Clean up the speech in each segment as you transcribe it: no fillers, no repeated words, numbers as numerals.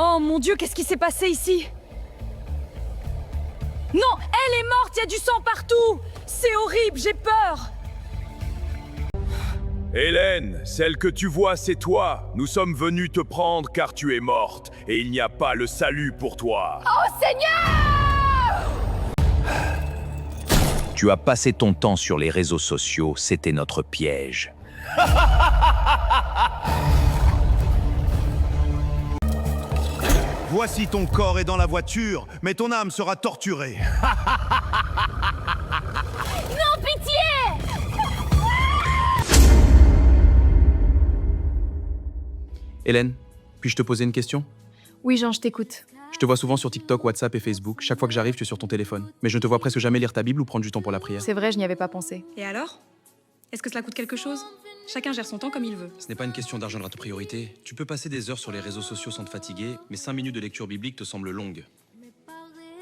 Oh mon Dieu, qu'est-ce qui s'est passé ici? Non, elle est morte, il y a du sang partout! C'est horrible, j'ai peur! Hélène, celle que tu vois, c'est toi. Nous sommes venus te prendre car tu es morte, et il n'y a pas le salut pour toi. Oh Seigneur! Tu as passé ton temps sur les réseaux sociaux, c'était notre piège. Voici ton corps est dans la voiture, mais ton âme sera torturée. Non, pitié! Hélène, puis-je te poser une question? Oui, Jean, je t'écoute. Je te vois souvent sur TikTok, WhatsApp et Facebook. Chaque fois que j'arrive, tu es sur ton téléphone. Mais je ne te vois presque jamais lire ta Bible ou prendre du temps pour la prière. C'est vrai, je n'y avais pas pensé. Et alors? Est-ce que cela coûte quelque chose? Chacun gère son temps comme il veut. Ce n'est pas une question d'argent ta priorité. Tu peux passer des heures sur les réseaux sociaux sans te fatiguer, mais 5 minutes de lecture biblique te semblent longues.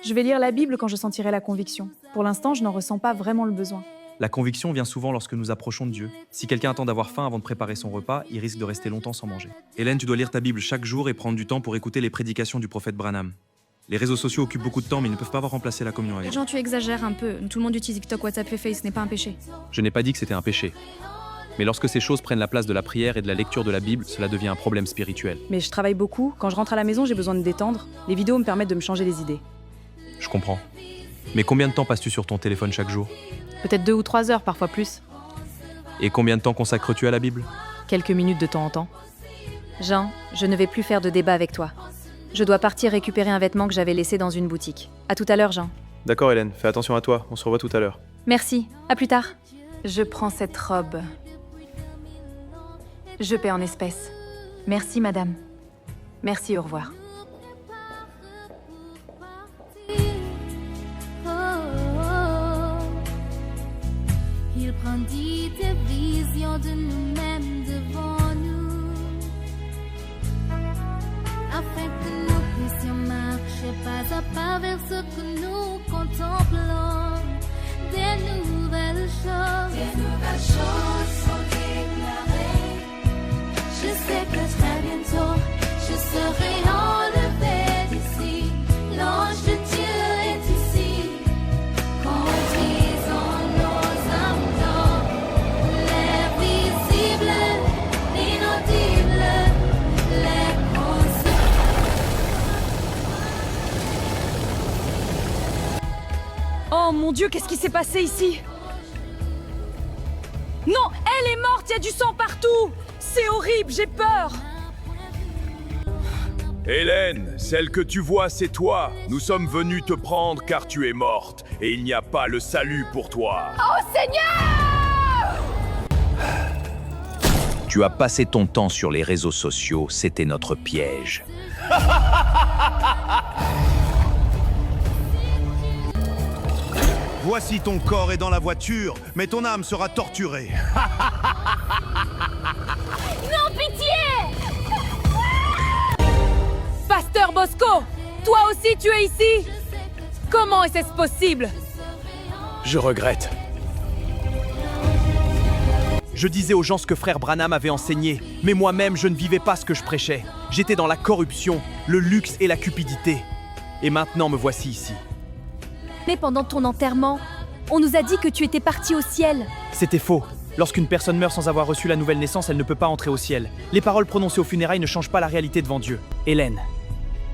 Je vais lire la Bible quand je sentirai la conviction. Pour l'instant, je n'en ressens pas vraiment le besoin. La conviction vient souvent lorsque nous approchons de Dieu. Si quelqu'un attend d'avoir faim avant de préparer son repas, il risque de rester longtemps sans manger. Hélène, tu dois lire ta Bible chaque jour et prendre du temps pour écouter les prédications du prophète Branham. Les réseaux sociaux occupent beaucoup de temps, mais ils ne peuvent pas remplacer la communion avec Dieu. Jean, tu exagères un peu. Tout le monde utilise TikTok, WhatsApp et Face, ce n'est pas un péché. Je n'ai pas dit que c'était un péché. Mais lorsque ces choses prennent la place de la prière et de la lecture de la Bible, cela devient un problème spirituel. Mais je travaille beaucoup. Quand je rentre à la maison, j'ai besoin de détendre. Les vidéos me permettent de me changer les idées. Je comprends. Mais combien de temps passes-tu sur ton téléphone chaque jour? Peut-être 2 ou 3 heures, parfois plus. Et combien de temps consacres-tu à la Bible? Quelques minutes de temps en temps. Jean, je ne vais plus faire de débat avec toi. Je dois partir récupérer un vêtement que j'avais laissé dans une boutique. À tout à l'heure, Jean. D'accord Hélène, fais attention à toi, on se revoit tout à l'heure. Merci, à plus tard. Je prends cette robe. Je paie en espèces. Merci, madame. Merci, au revoir. Il brandit des visions de nous-mêmes devant nous, afin que nous puissions marcher pas à pas vers ce que nous contemplons. Des nouvelles choses sont déclarées. Je sais que très bientôt je serai enlevée d'ici. L'ange de Dieu est ici. Conduisons nos âmes dans l'air visible, l'inaudible, les consciences. Oh mon Dieu, qu'est-ce qui s'est passé ici? Non, elle est morte, il y a du sang partout! C'est horrible, j'ai peur! Hélène, celle que tu vois, c'est toi. Nous sommes venus te prendre car tu es morte, et il n'y a pas le salut pour toi. Oh Seigneur! Tu as passé ton temps sur les réseaux sociaux, c'était notre piège. Voici ton corps est dans la voiture, mais ton âme sera torturée. Non, pitié! Pasteur Bosco, toi aussi tu es ici? Comment est-ce possible? Je regrette. Je disais aux gens ce que frère Branham avait enseigné, mais moi-même je ne vivais pas ce que je prêchais. J'étais dans la corruption, le luxe et la cupidité. Et maintenant me voici ici. Mais pendant ton enterrement, on nous a dit que tu étais parti au ciel. C'était faux. Lorsqu'une personne meurt sans avoir reçu la nouvelle naissance, elle ne peut pas entrer au ciel. Les paroles prononcées aux funérailles ne changent pas la réalité devant Dieu. Hélène,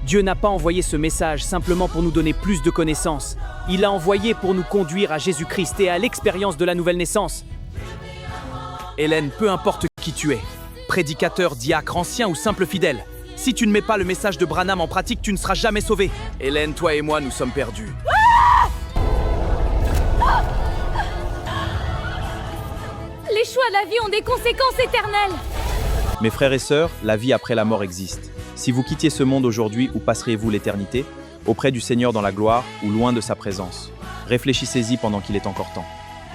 Dieu n'a pas envoyé ce message simplement pour nous donner plus de connaissances. Il l'a envoyé pour nous conduire à Jésus-Christ et à l'expérience de la nouvelle naissance. Hélène, peu importe qui tu es, prédicateur, diacre, ancien ou simple fidèle, si tu ne mets pas le message de Branham en pratique, tu ne seras jamais sauvé. Hélène, toi et moi, nous sommes perdus. Les choix de la vie ont des conséquences éternelles! Mes frères et sœurs, la vie après la mort existe. Si vous quittiez ce monde aujourd'hui, où passeriez-vous l'éternité? Auprès du Seigneur dans la gloire ou loin de sa présence? Réfléchissez-y pendant qu'il est encore temps.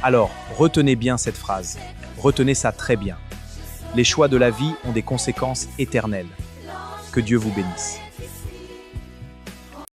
Alors, retenez bien cette phrase. Retenez ça très bien. Les choix de la vie ont des conséquences éternelles. Que Dieu vous bénisse.